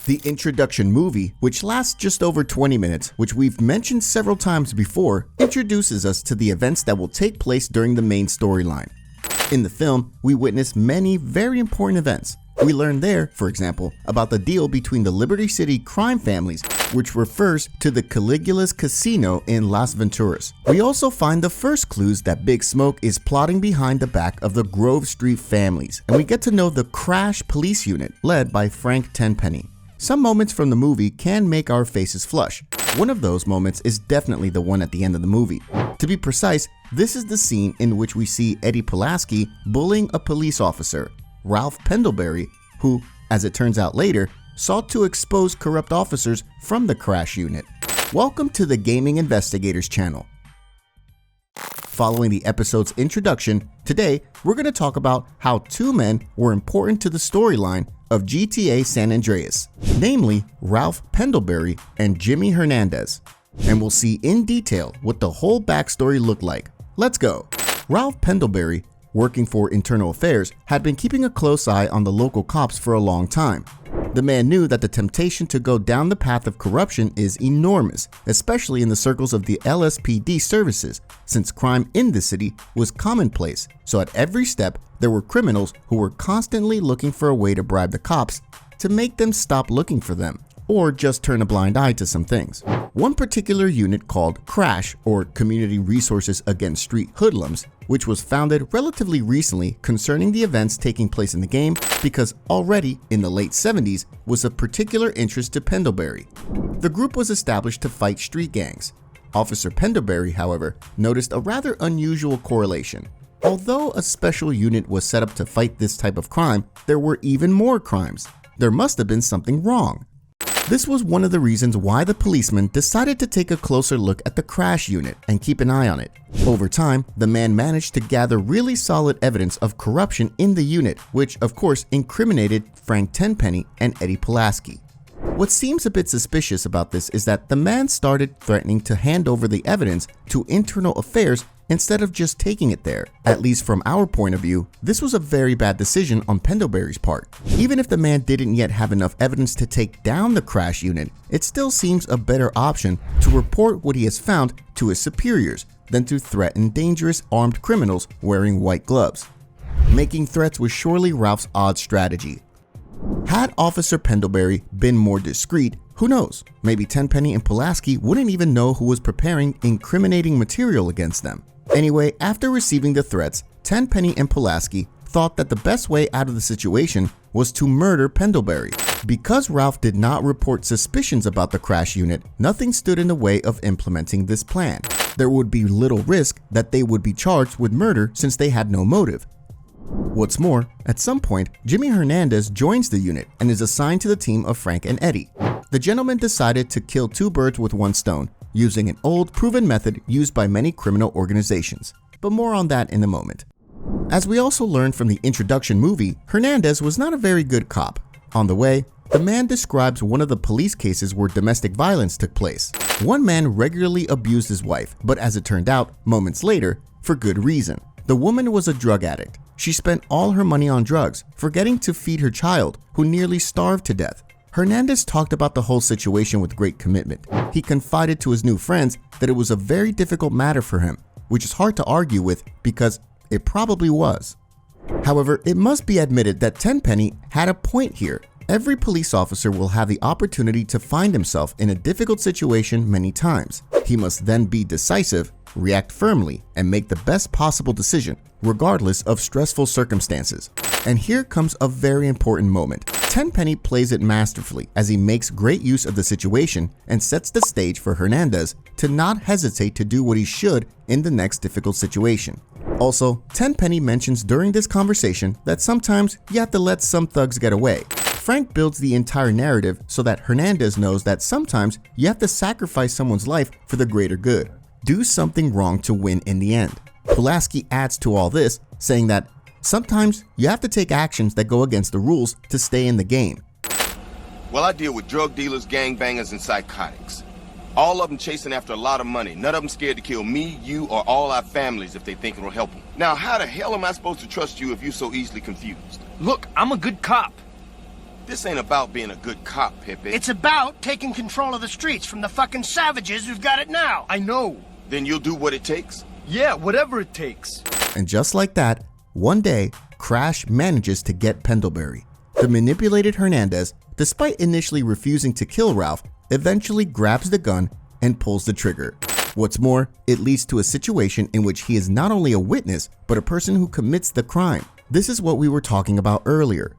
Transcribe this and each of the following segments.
The introduction movie, which lasts just over 20 minutes, which we've mentioned several times before, introduces us to the events that will take place during the main storyline. In the film, we witness many very important events. We learn there, for example, about the deal between the Liberty City crime families, which refers to the Caligula's casino in Las Venturas. We also find the first clues that Big Smoke is plotting behind the back of the Grove Street families, and we get to know the Crash police unit led by Frank Tenpenny. Some moments from the movie can make our faces flush. One of those moments is definitely the one at the end of the movie. To be precise, this is the scene in which we see Eddie Pulaski bullying a police officer, Ralph Pendelbury, who, as it turns out later, sought to expose corrupt officers from the Crash unit. Welcome to the Gaming Investigators channel. Following the episode's introduction, today we're going to talk about how two men were important to the storyline of GTA San Andreas, namely Ralph Pendelbury and Jimmy Hernandez. And we'll see in detail what the whole backstory looked like. Let's go! Ralph Pendelbury, working for Internal Affairs, had been keeping a close eye on the local cops for a long time. The man knew that the temptation to go down the path of corruption is enormous, especially in the circles of the LSPD services, since crime in the city was commonplace, so at every step there were criminals who were constantly looking for a way to bribe the cops to make them stop looking for them, or just turn a blind eye to some things. One particular unit called Crash, or Community Resources Against Street Hoodlums, which was founded relatively recently concerning the events taking place in the game because already in the late 70s was of particular interest to Pendelbury. The group was established to fight street gangs. Officer Pendelbury, however, noticed a rather unusual correlation. Although a special unit was set up to fight this type of crime, there were even more crimes. There must have been something wrong. This was one of the reasons why the policeman decided to take a closer look at the Crash unit and keep an eye on it. Over time, the man managed to gather really solid evidence of corruption in the unit, which of course incriminated Frank Tenpenny and Eddie Pulaski. What seems a bit suspicious about this is that the man started threatening to hand over the evidence to Internal Affairs instead of just taking it there. At least from our point of view, this was a very bad decision on Pendelbury's part. Even if the man didn't yet have enough evidence to take down the Crash unit, it still seems a better option to report what he has found to his superiors than to threaten dangerous armed criminals wearing white gloves. Making threats was surely Ralph's odd strategy. Had Officer Pendelbury been more discreet, who knows, maybe Tenpenny and Pulaski wouldn't even know who was preparing incriminating material against them. Anyway, after receiving the threats, Tenpenny and Pulaski thought that the best way out of the situation was to murder Pendelbury. Because Ralph did not report suspicions about the Crash unit, nothing stood in the way of implementing this plan. There would be little risk that they would be charged with murder since they had no motive. What's more, at some point, Jimmy Hernandez joins the unit and is assigned to the team of Frank and Eddie. The gentleman decided to kill two birds with one stone, using an old proven method used by many criminal organizations. But more on that in a moment. As we also learned from the introduction movie, Hernandez was not a very good cop. On the way, the man describes one of the police cases where domestic violence took place. One man regularly abused his wife, but as it turned out, moments later, for good reason. The woman was a drug addict. She spent all her money on drugs, forgetting to feed her child, who nearly starved to death. Hernandez talked about the whole situation with great commitment. He confided to his new friends that it was a very difficult matter for him, which is hard to argue with because it probably was. However, it must be admitted that Tenpenny had a point here. Every police officer will have the opportunity to find himself in a difficult situation many times. He must then be decisive, react firmly, and make the best possible decision, regardless of stressful circumstances. And here comes a very important moment. Tenpenny plays it masterfully as he makes great use of the situation and sets the stage for Hernandez to not hesitate to do what he should in the next difficult situation. Also, Tenpenny mentions during this conversation that sometimes you have to let some thugs get away. Frank builds the entire narrative so that Hernandez knows that sometimes you have to sacrifice someone's life for the greater good. Do something wrong to win in the end. Pulaski adds to all this, saying that sometimes you have to take actions that go against the rules to stay in the game. Well, I deal with drug dealers, gangbangers, and psychotics. All of them chasing after a lot of money. None of them scared to kill me, you, or all our families if they think it'll help them. Now, how the hell am I supposed to trust you if you're so easily confused? Look, I'm a good cop. This ain't about being a good cop, Pepe. It's about taking control of the streets from the fucking savages who've got it now. I know. Then you'll do what it takes? Yeah, whatever it takes. And just like that, one day, Crash manages to get Pendelbury. The manipulated Hernandez, despite initially refusing to kill Ralph, eventually grabs the gun and pulls the trigger. What's more, it leads to a situation in which he is not only a witness, but a person who commits the crime. This is what we were talking about earlier.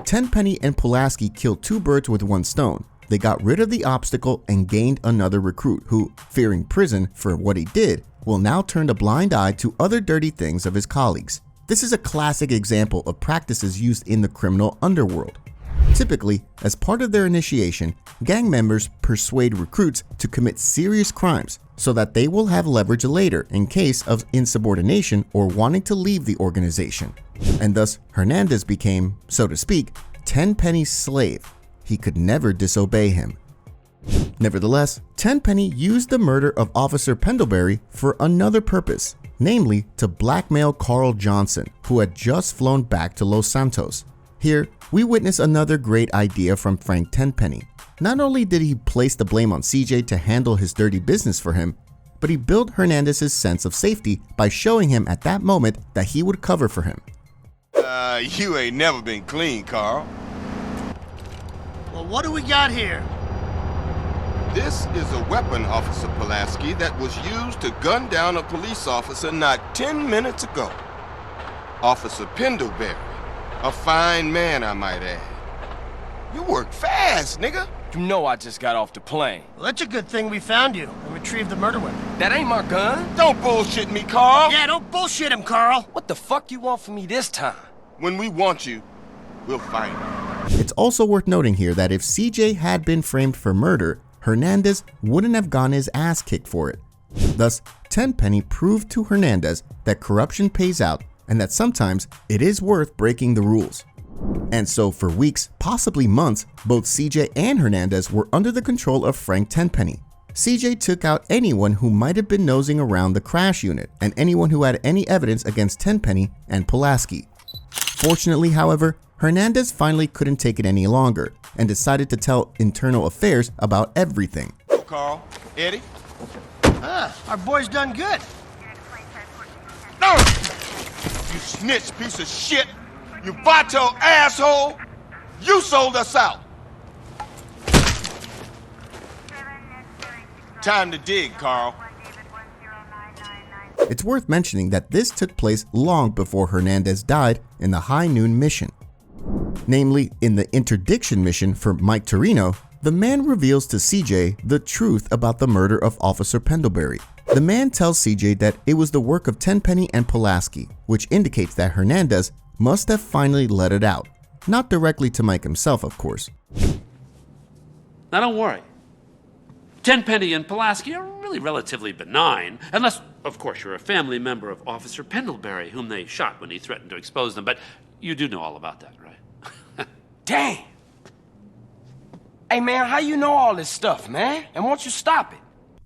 Tenpenny and Pulaski killed two birds with one stone. They got rid of the obstacle and gained another recruit who, fearing prison for what he did, will now turn a blind eye to other dirty things of his colleagues. This is a classic example of practices used in the criminal underworld. Typically, as part of their initiation, gang members persuade recruits to commit serious crimes so that they will have leverage later in case of insubordination or wanting to leave the organization. And thus, Hernandez became, so to speak, Tenpenny's slave. He could never disobey him. Nevertheless, Tenpenny used the murder of Officer Pendelbury for another purpose, namely to blackmail Carl Johnson, who had just flown back to Los Santos. Here, we witness another great idea from Frank Tenpenny. Not only did he place the blame on CJ to handle his dirty business for him, but he built Hernandez's sense of safety by showing him at that moment that he would cover for him. You ain't never been clean, Carl. Well, what do we got here? This is a weapon, Officer Pulaski, that was used to gun down a police officer not 10 minutes ago. Officer Pendelbury. A fine man, I might add. You work fast, nigga. You know I just got off the plane. Well, that's a good thing we found you and retrieved the murder weapon. That ain't my gun. Don't bullshit me, Carl. Yeah, don't bullshit him, Carl. What the fuck you want from me this time? When we want you, we'll find you. It's also worth noting here that if CJ had been framed for murder, Hernandez wouldn't have gotten his ass kicked for it. Thus, Tenpenny proved to Hernandez that corruption pays out and that sometimes it is worth breaking the rules. And so for weeks, possibly months, both CJ and Hernandez were under the control of Frank Tenpenny. CJ took out anyone who might have been nosing around the crash unit and anyone who had any evidence against Tenpenny and Pulaski. Fortunately, however, Hernandez finally couldn't take it any longer and decided to tell Internal Affairs about everything. Carl, Eddie? Our boy's done good. No! You snitch piece of shit! You vato asshole! You sold us out! Time to dig, Carl. It's worth mentioning that this took place long before Hernandez died in the High Noon mission. Namely, in the interdiction mission for Mike Torino, the man reveals to CJ the truth about the murder of Officer Pendelbury. The man tells CJ that it was the work of Tenpenny and Pulaski, which indicates that Hernandez must have finally let it out. Not directly to Mike himself, of course. Now don't worry. Tenpenny and Pulaski are really relatively benign, unless, of course, you're a family member of Officer Pendelbury, whom they shot when he threatened to expose them, but you do know all about that, right? Damn! Hey, man, how you know all this stuff, man? And won't you stop it?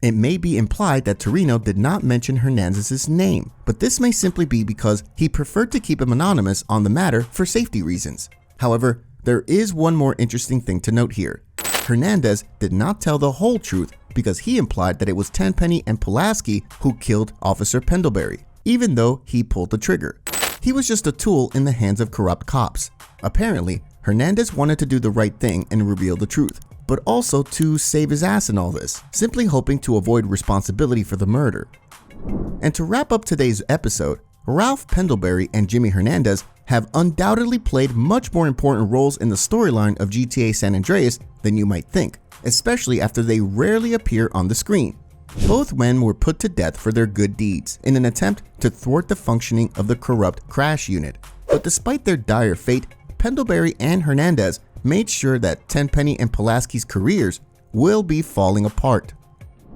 It may be implied that Torino did not mention Hernandez's name, but this may simply be because he preferred to keep him anonymous on the matter for safety reasons. However, there is one more interesting thing to note here. Hernandez did not tell the whole truth because he implied that it was Tenpenny and Pulaski who killed Officer Pendelbury, even though he pulled the trigger. He was just a tool in the hands of corrupt cops. Apparently, Hernandez wanted to do the right thing and reveal the truth, but also to save his ass in all this, simply hoping to avoid responsibility for the murder. And to wrap up today's episode, Ralph Pendelbury and Jimmy Hernandez have undoubtedly played much more important roles in the storyline of GTA San Andreas than you might think, especially after they rarely appear on the screen. Both men were put to death for their good deeds in an attempt to thwart the functioning of the corrupt crash unit. But despite their dire fate, Pendelbury and Hernandez made sure that Tenpenny and Pulaski's careers will be falling apart.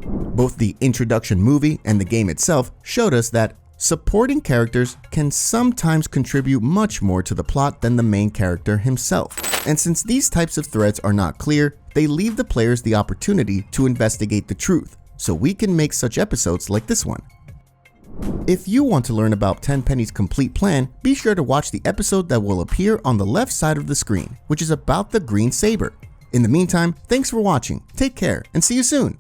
Both the introduction movie and the game itself showed us that supporting characters can sometimes contribute much more to the plot than the main character himself. And since these types of threads are not clear, they leave the players the opportunity to investigate the truth, so we can make such episodes like this one. If you want to learn about Tenpenny's complete plan, be sure to watch the episode that will appear on the left side of the screen, which is about the green saber. In the meantime, thanks for watching, take care, and see you soon!